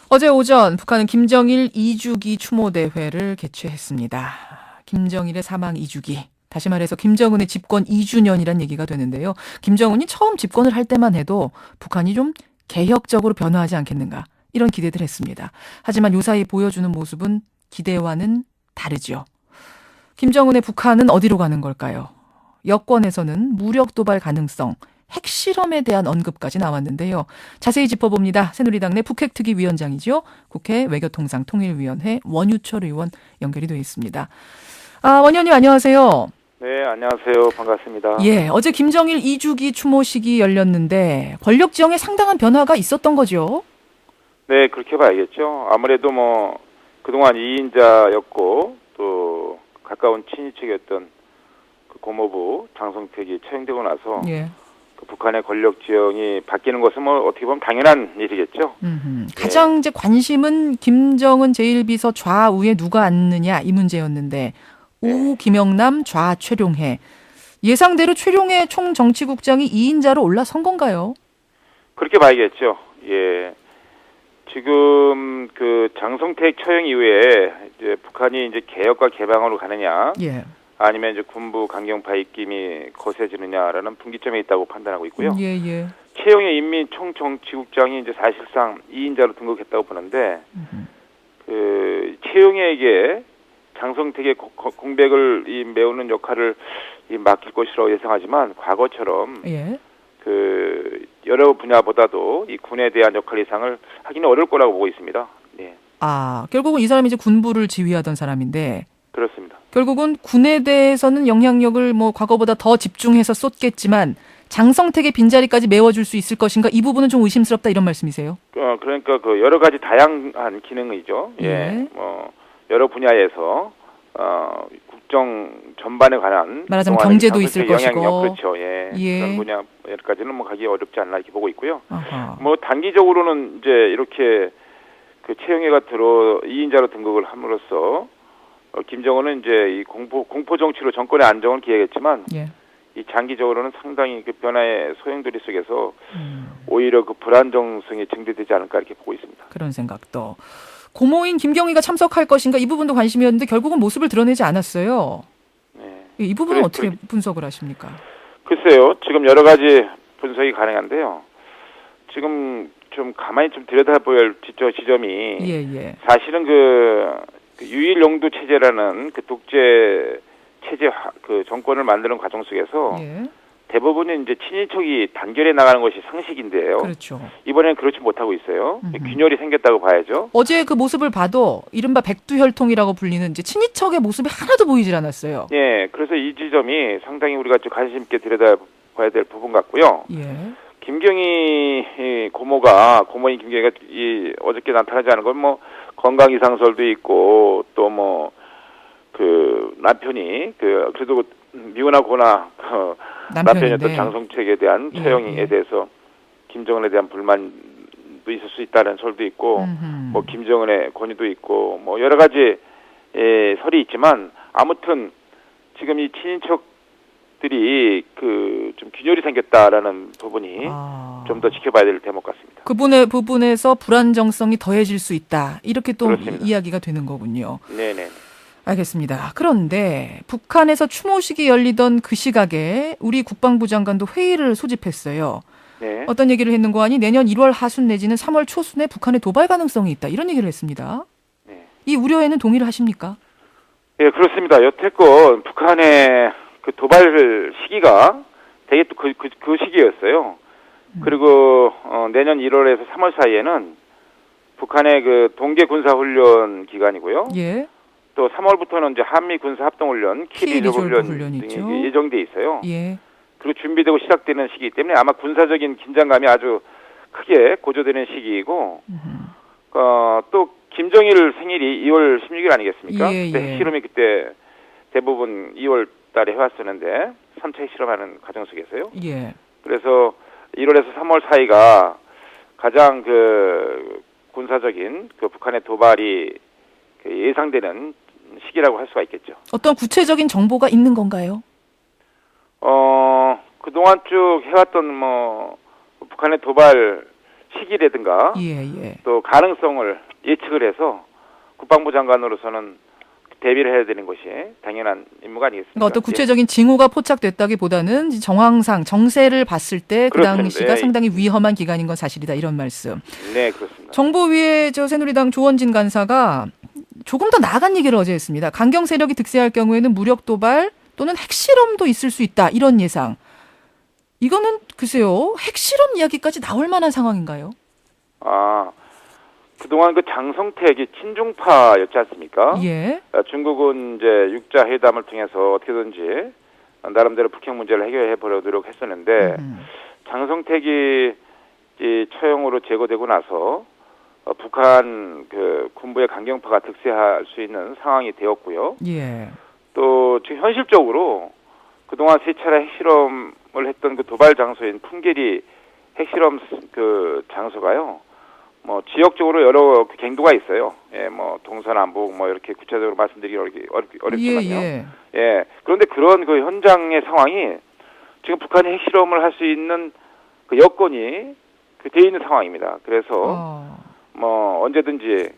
어제 오전 북한은 김정일 2주기 추모대회를 개최했습니다. 김정일의 사망 2주기. 다시 말해서 김정은의 집권 2주년이란 얘기가 되는데요. 김정은이 처음 집권을 할 때만 해도 북한이 좀 개혁적으로 변화하지 않겠는가 이런 기대들 했습니다. 하지만 요사이 보여주는 모습은 기대와는 다르죠. 김정은의 북한은 어디로 가는 걸까요? 여권에서는 무력 도발 가능성, 핵실험에 대한 언급까지 나왔는데요. 자세히 짚어봅니다. 새누리당 내 북핵특위위원장이죠. 국회 외교통상통일위원회 원유철 의원 연결이 되어 있습니다. 원 의원님 안녕하세요. 네, 안녕하세요. 반갑습니다. 예, 어제 김정일 2주기 추모식이 열렸는데 권력 지형에 상당한 변화가 있었던 거죠? 네, 그렇게 봐야겠죠. 아무래도 그동안 2인자였고 또 가까운 친인척이었던 그 고모부 장성택이 처형되고 나서 예. 그 북한의 권력 지형이 바뀌는 것은 어떻게 보면 당연한 일이겠죠. 가장 이제 관심은 김정은 제1비서 좌우에 누가 앉느냐 이 문제였는데 우 김영남 좌 최룡해 예상대로 최룡해 총정치국장이 2인자로 올라선 건가요? 그렇게 봐야겠죠. 예. 지금 그 장성택 처형 이후에 이제 북한이 이제 개혁과 개방으로 가느냐, 예. 아니면 이제 군부 강경파 입김이 거세지느냐라는 분기점에 있다고 판단하고 있고요. 예. 최영의 인민총정치국장이 이제 사실상 2인자로 등극했다고 보는데, 그 최영에게 장성택의 공백을 메우는 역할을 맡길 것이라고 예상하지만 과거처럼 예. 그 여러 분야보다도 이 군에 대한 역할 예상을 하기는 어려울 거라고 보고 있습니다. 네. 결국은 이 사람이 이제 군부를 지휘하던 사람인데 그렇습니다. 결국은 군에 대해서는 영향력을 과거보다 더 집중해서 쏟겠지만 장성택의 빈자리까지 메워줄 수 있을 것인가 이 부분은 좀 의심스럽다 이런 말씀이세요? 그러니까 그 여러 가지 다양한 기능이죠. 예. 여러 분야에서 국정 전반에 관한 말하자면 경제도 있을 것이고 영향력 그렇죠. 예. 그런 분야 여기까지는 가기 어렵지 않나 이렇게 보고 있고요. 아하. 단기적으로는 이제 이렇게 그 최영해가 2인자로 등극을 함으로써 김정은은 이제 이 공포 정치로 정권의 안정을 기획했지만 이 장기적으로는 상당히 그 변화의 소용돌이 속에서 오히려 그 불안정성이 증대되지 않을까 이렇게 보고 있습니다. 그런 생각도. 고모인 김경희가 참석할 것인가 이 부분도 관심이었는데 결국은 모습을 드러내지 않았어요. 네. 이 부분은 어떻게 분석을 하십니까? 글쎄요. 지금 여러 가지 분석이 가능한데요. 지금 좀 가만히 좀 들여다볼 지점이 사실은 그 유일영두 체제라는 그 독재 체제 그 정권을 만드는 과정 속에서 대부분은 이제 친인척이 단결해 나가는 것이 상식인데요. 그렇죠. 이번에는 그렇지 못하고 있어요. 균열이 생겼다고 봐야죠. 어제 그 모습을 봐도 이른바 백두혈통이라고 불리는 이제 친인척의 모습이 하나도 보이질 않았어요. 예, 그래서 이 지점이 상당히 우리가 좀 관심 있게 들여다봐야 될 부분 같고요. 김경희 고모인 김경희가 어저께 나타나지 않은 건 건강 이상설도 있고 또 그 남편이 그래도 미혼하거나 남편이었던 장성택에 대한 처형에 대해서 김정은에 대한 불만도 있을 수 있다는 설도 있고 김정은의 권위도 있고 여러 가지 설이 있지만 아무튼 지금 이 친인척들이 좀 균열이 생겼다라는 부분이 좀 더 지켜봐야 될 대목 같습니다. 그 부분에서 불안정성이 더해질 수 있다. 이렇게 또 이야기가 되는 거군요. 네네. 알겠습니다. 그런데 북한에서 추모식이 열리던 그 시각에 우리 국방부 장관도 회의를 소집했어요. 네. 어떤 얘기를 했는고 하니 내년 1월 하순 내지는 3월 초순에 북한의 도발 가능성이 있다. 이런 얘기를 했습니다. 네. 이 우려에는 동의를 하십니까? 예, 그렇습니다. 여태껏 북한의 그 도발 시기가 되게 또 그 시기였어요. 그리고 내년 1월에서 3월 사이에는 북한의 그 동계 군사 훈련 기간이고요. 또 3월부터는 이제 한미 군사 합동 훈련, 키리졸 훈련 등이 예정돼 있어요. 그리고 준비되고 시작되는 시기 때문에 아마 군사적인 긴장감이 아주 크게 고조되는 시기이고, 또 김정일 생일이 2월 16일 아니겠습니까? 핵실험이 그때 대부분 2월 달에 해왔었는데 3차 핵실험하는 과정 속에서요. 그래서 1월에서 3월 사이가 가장 그 군사적인 그 북한의 도발이 예상되는 시기라고 할 수가 있겠죠. 어떤 구체적인 정보가 있는 건가요? 그동안 쭉 해왔던 북한의 도발 시기라든가 예. 또 가능성을 예측을 해서 국방부 장관으로서는 대비를 해야 되는 것이 당연한 임무가 아니겠습니까? 그러니까 어떤 구체적인 징후가 포착됐다기보다는 정황상 정세를 봤을 때 그 당시가 예. 상당히 위험한 기간인 건 사실이다 이런 말씀. 네, 그렇습니다. 정보위의 새누리당 조원진 간사가 조금 더 나아간 얘기를 어제 했습니다. 강경 세력이 득세할 경우에는 무력 도발 또는 핵실험도 있을 수 있다 이런 예상. 이거는 글쎄요 핵실험 이야기까지 나올 만한 상황인가요? 그동안 그 장성택이 친중파였지 않습니까? 예. 중국은 이제 육자 회담을 통해서 어떻게든지 나름대로 북핵 문제를 해결해 보려고 노력했었는데 장성택이 이 처형으로 제거되고 나서 북한 그 군부의 강경파가 득세할 수 있는 상황이 되었고요. 예. 또 지금 현실적으로 그동안 세 차례 핵실험을 했던 그 도발 장소인 풍계리 핵실험 그 장소가요. 뭐 지역적으로 여러 그 갱도가 있어요. 예, 뭐 동서남북 뭐 이렇게 구체적으로 말씀드리기 어렵지만요. 예. 그런데 그런 그 현장의 상황이 지금 북한이 핵실험을 할 수 있는 그 여건이 그 돼 있는 상황입니다. 그래서 뭐 언제든지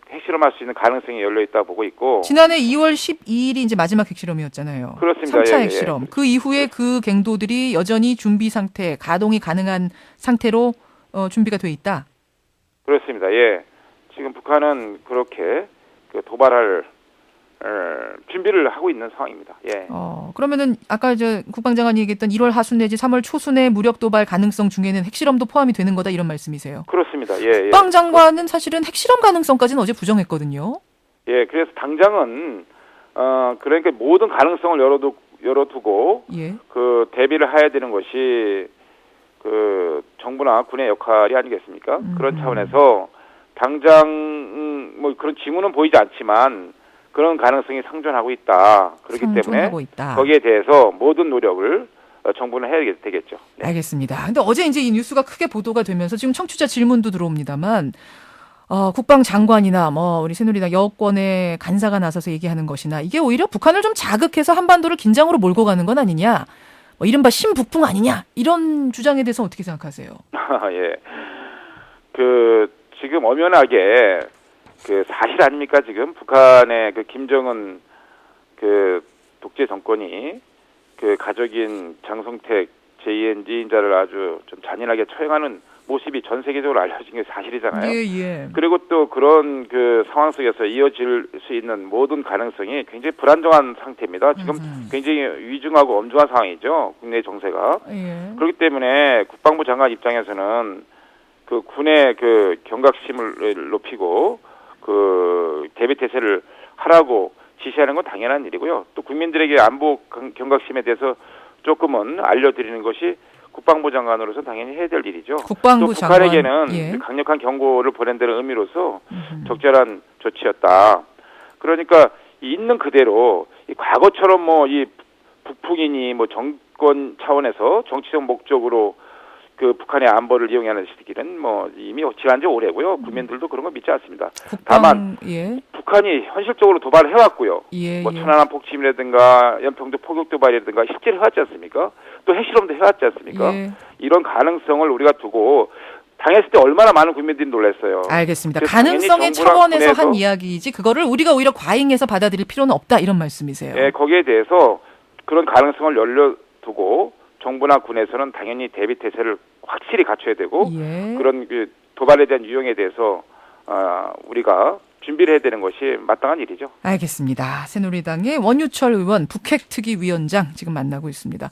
핵실험할 수 있는 가능성이 열려 있다 보고 있고. 지난해 2월 12일이 이제 마지막 핵실험이었잖아요. 그렇습니다. 3차 예. 핵실험. 그 이후에 그 갱도들이 여전히 준비 상태, 가동이 가능한 상태로 준비가 돼 있다. 그렇습니다. 예. 지금 북한은 그렇게 그 도발할 준비를 하고 있는 상황입니다. 예. 그러면은 아까 국방장관이 얘기했던 1월 하순 내지 3월 초순의 무력 도발 가능성 중에는 핵실험도 포함이 되는 거다 이런 말씀이세요. 그렇습니다. 예. 국방장관은 사실은 핵실험 가능성까지는 어제 부정했거든요. 예. 그래서 당장은 그러니까 모든 가능성을 열어두고 예. 그 대비를 해야 되는 것이 그 정부나 군의 역할이 아니겠습니까? 그런 차원에서 당장 뭐 그런 징후는 보이지 않지만 그런 가능성이 상존하고 있다. 그렇기 때문에 거기에 대해서 모든 노력을 정부는 해야 되겠죠. 네. 알겠습니다. 근데 어제 이제 이 뉴스가 크게 보도가 되면서 지금 청취자 질문도 들어옵니다만 국방장관이나 우리 새누리당 여권의 간사가 나서서 얘기하는 것이나 이게 오히려 북한을 좀 자극해서 한반도를 긴장으로 몰고 가는 건 아니냐. 이른바 신북풍 아니냐 이런 주장에 대해서 어떻게 생각하세요? 예, 그 지금 엄연하게 그 사실 아닙니까 지금 북한의 그 김정은 그 독재 정권이 그 가족인 장성택 제2인자를 아주 좀 잔인하게 처형하는 모습이 전 세계적으로 알려진 게 사실이잖아요. 예. 그리고 또 그런 그 상황 속에서 이어질 수 있는 모든 가능성이 굉장히 불안정한 상태입니다. 지금 굉장히 위중하고 엄중한 상황이죠. 국내 정세가. 예. 그렇기 때문에 국방부 장관 입장에서는 그 군의 그 경각심을 높이고 그 대비 태세를 하라고 지시하는 건 당연한 일이고요. 또 국민들에게 안보 경각심에 대해서 조금은 알려드리는 것이 국방부 장관으로서 당연히 해야 될 일이죠. 국방부 또 장관. 북한에게는 예. 강력한 경고를 보낸다는 의미로서 적절한 조치였다. 그러니까 있는 그대로 이 과거처럼 뭐 이 북풍이니 뭐 정권 차원에서 정치적 목적으로 그 북한의 안보를 이용하는 시기는 뭐 이미 지난 지 오래고요. 국민들도 그런 거 믿지 않습니다. 다만 북한이 현실적으로 도발을 해왔고요. 뭐 천안함 폭침이라든가 연평도 포격 도발이라든가 실제로 해왔지 않습니까? 또 핵실험도 해왔지 않습니까? 이런 가능성을 우리가 두고 당했을 때 얼마나 많은 국민들이 놀랐어요. 알겠습니다. 가능성의 차원에서 한 이야기이지 그거를 우리가 오히려 과잉해서 받아들일 필요는 없다 이런 말씀이세요. 네, 거기에 대해서 그런 가능성을 열려두고 정부나 군에서는 당연히 대비 태세를 확실히 갖춰야 되고 그런 그 도발에 대한 유형에 대해서 우리가 준비를 해야 되는 것이 마땅한 일이죠. 알겠습니다. 새누리당의 원유철 의원 북핵특위위원장 지금 만나고 있습니다.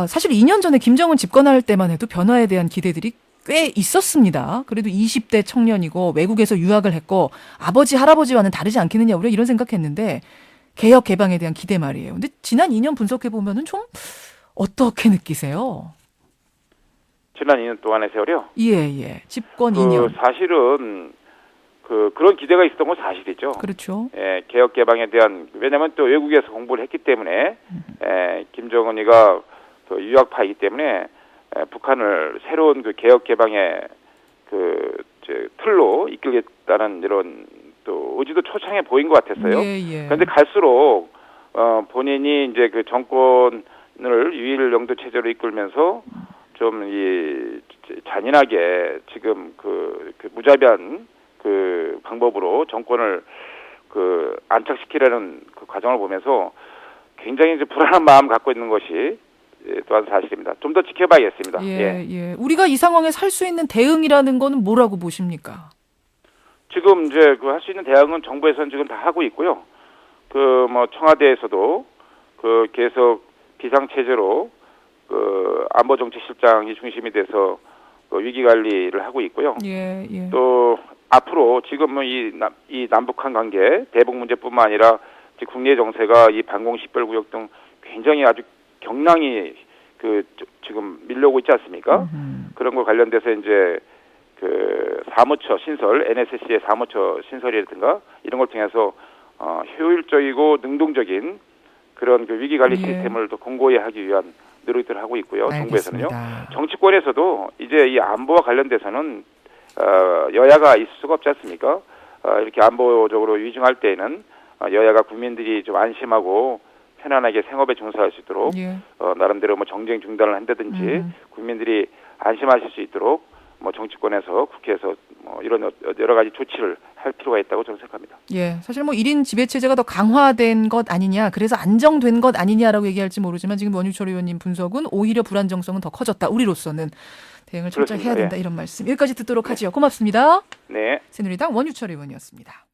사실 2년 전에 김정은 집권할 때만 해도 변화에 대한 기대들이 꽤 있었습니다. 그래도 20대 청년이고 외국에서 유학을 했고 아버지 할아버지와는 다르지 않겠느냐 우리가 이런 생각했는데 개혁 개방에 대한 기대 말이에요. 근데 지난 2년 분석해 보면은 좀 어떻게 느끼세요? 지난 2년 동안의 세월이요? 예. 집권 2년. 사실은 그런 기대가 있었던 건 사실이죠. 그렇죠. 예, 개혁 개방에 대한 왜냐하면 또 외국에서 공부를 했기 때문에 김정은이가 또 유학파이기 때문에 북한을 새로운 그 개혁 개방의 틀로 이끌겠다는 이런 또 의지도 초창에 보인 것 같았어요. 그런데 갈수록 본인이 이제 그 정권을 유일 영도 체제로 이끌면서 좀 이 잔인하게 지금 그 무자비한 그 방법으로 정권을 그 안착시키려는 그 과정을 보면서 굉장히 이제 불안한 마음 갖고 있는 것이 또한 사실입니다. 좀 더 지켜봐야겠습니다. 예. 우리가 이 상황에 살 수 있는 대응이라는 거는 뭐라고 보십니까? 지금 이제 그 할 수 있는 대응은 정부에서는 지금 다 하고 있고요. 그 뭐 청와대에서도 그 계속 비상체제로 그 안보정책실장이 중심이 돼서 그 위기 관리를 하고 있고요. 예. 또 앞으로 지금 뭐 이 남북한 관계 대북 문제뿐만 아니라 국내 정세가 이 반공식별구역 등 굉장히 아주 경랑이 그 지금 밀려오고 있지 않습니까? 그런 거 관련돼서 이제 그 사무처 신설, NSC의 사무처 신설이라든가 이런 걸 통해서 효율적이고 능동적인 그런 그 위기 관리 시스템을 더 공고히 하기 위한 노력들을 하고 있고요. 알겠습니다. 정부에서는요. 정치권에서도 이제 이 안보와 관련돼서는 여야가 있을 수가 없지 않습니까? 이렇게 안보적으로 위중할 때에는 여야가 국민들이 좀 안심하고 편안하게 생업에 종사할 수 있도록 나름대로 뭐 정쟁 중단을 한다든지 국민들이 안심하실 수 있도록 뭐 정치권에서 국회에서 뭐 이런 여러 가지 조치를 할 필요가 있다고 저는 생각합니다. 예, 사실 뭐 1인 지배체제가 더 강화된 것 아니냐, 그래서 안정된 것 아니냐라고 얘기할지 모르지만 지금 원유철 의원님 분석은 오히려 불안정성은 더 커졌다. 우리로서는 대응을 철저히 해야 된다 이런 말씀. 여기까지 듣도록 하지요. 고맙습니다. 네. 새누리당 원유철 의원이었습니다.